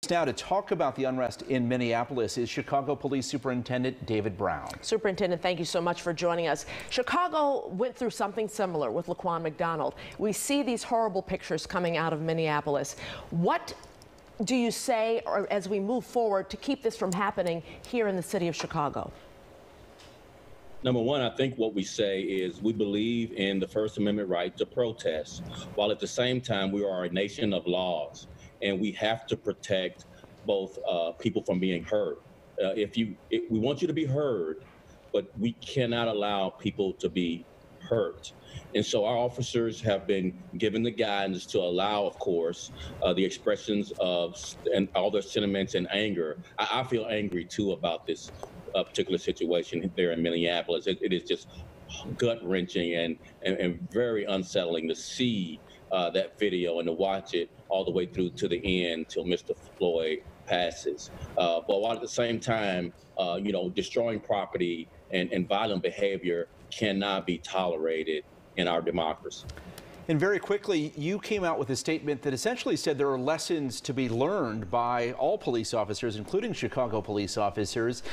us now to talk about the unrest in Minneapolis is Chicago Police Superintendent David Brown. Superintendent, thank you so much for joining us. Chicago went through something similar with Laquan McDonald. We see these horrible pictures coming out of Minneapolis. What do you say, or as we move forward, to keep this from happening here in the city of Chicago? Number one, I think what we say is we believe in the First Amendment right to protest, while at the same time we are a nation of laws, and we have to protect both people from being hurt. We want you to be heard, but we cannot allow people to be hurt. And so our officers have been given the guidance to allow, of course, the expressions of and all their sentiments and anger. I feel angry too about this particular situation there in Minneapolis. It is just gut-wrenching and very unsettling to see that video and to watch it all the way through to the end till Mr. Floyd passes. But while at the same time, destroying property and violent behavior cannot be tolerated in our democracy. And very quickly, you came out with a statement that essentially said there are lessons to be learned by all police officers, including Chicago police officers.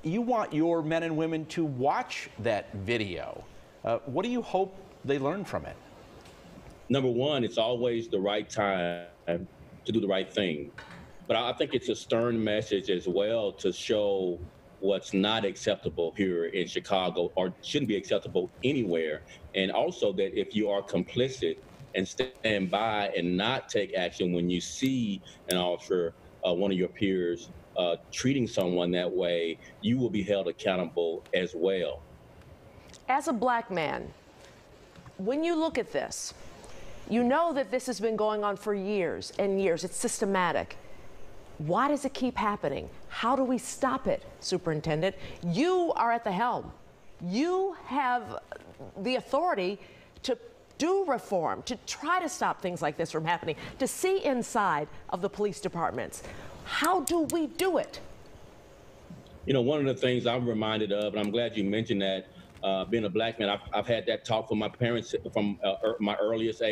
You want your men and women to watch that video. What do you hope they learn from it? Number one, it's always the right time to do the right thing. But I think it's a stern message as well to show what's not acceptable here in Chicago or shouldn't be acceptable anywhere. And also that if you are complicit and stand by and not take action when you see an officer, one of your peers, treating someone that way, you will be held accountable as well. As a black man, when you look at this, you know that this has been going on for years and years. It's systematic. Why does it keep happening? How do we stop it, Superintendent? You are at the helm. You have the authority to do reform, to try to stop things like this from happening, to see inside of the police departments. How do we do it? You know, one of the things I'm reminded of, and I'm glad you mentioned that, being a black man, I've had that talk from my parents from my earliest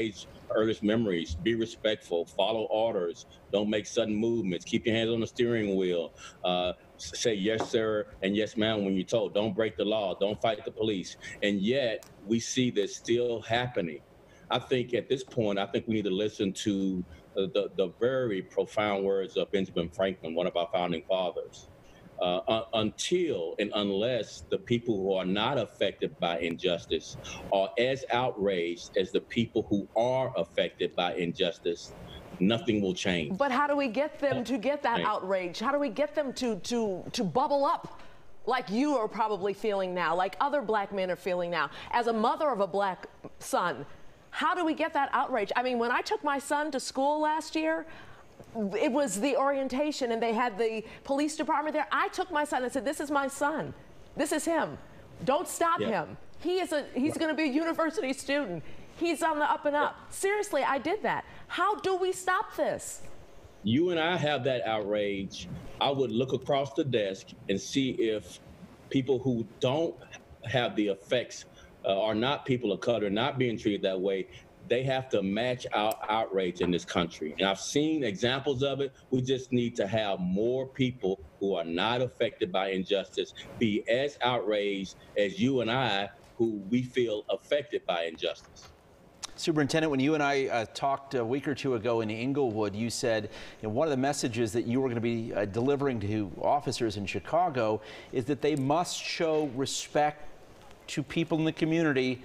memories. Be respectful, follow orders, don't make sudden movements, keep your hands on the steering wheel, say yes, sir, and yes, ma'am when you're told, don't break the law, don't fight the police. And yet we see this still happening. I think at this point, we need to listen to the very profound words of Benjamin Franklin, one of our founding fathers. Until and unless the people who are not affected by injustice are as outraged as the people who are affected by injustice, nothing will change. But how do we get them to get that outrage? How do we get them to bubble up like you are probably feeling now, like other black men are feeling now? As a mother of a black son, how do we get that outrage? I mean, when I took my son to school last year, it was the orientation and they had the police department there. I took my son and said, this is my son. This is him. Don't stop him. He's going to be a university student. He's on the up and up. Seriously, I did that. How do we stop this? You and I have that outrage. I would look across the desk and see if people who don't have the effects are not people of color, not being treated that way, they have to match our outrage in this country. And I've seen examples of it. We just need to have more people who are not affected by injustice be as outraged as you and I, who we feel affected by injustice. Superintendent, when you and I talked a week or two ago in Inglewood, you said one of the messages that you were going to be delivering to officers in Chicago is that they must show respect to people in the community,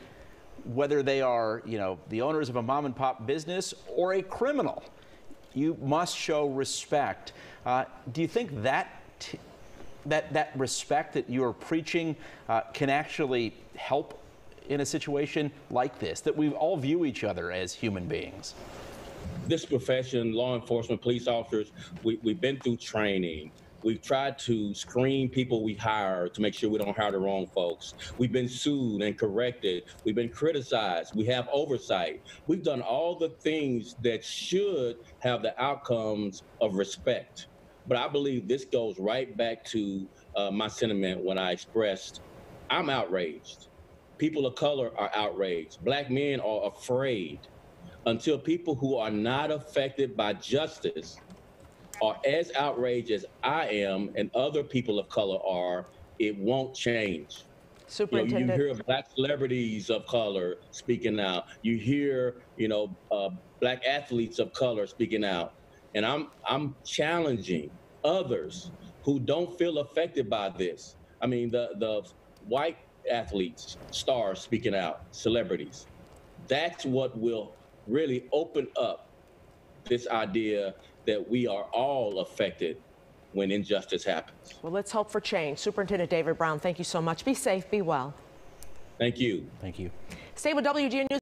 whether they are, the owners of a mom and pop business or a criminal. You must show respect. Do you think that respect that you are preaching can actually help in a situation like this, that we all view each other as human beings? This profession, law enforcement, police officers, we've been through training. We've tried to screen people we hire to make sure we don't hire the wrong folks. We've been sued and corrected. We've been criticized. We have oversight. We've done all the things that should have the outcomes of respect. But I believe this goes right back to my sentiment when I expressed, I'm outraged. People of color are outraged. Black men are afraid. Until people who are not affected by justice are as outraged as I am and other people of color are, it won't change. Superintendent. You hear Black celebrities of color speaking out. You hear, Black athletes of color speaking out. And I'm challenging others who don't feel affected by this. I mean, the white athletes, stars speaking out, celebrities. That's what will really open up this idea that we are all affected when injustice happens. Well, let's hope for change. Superintendent David Brown, thank you so much. Be safe, be well. Thank you. Thank you. Stay with WGN News.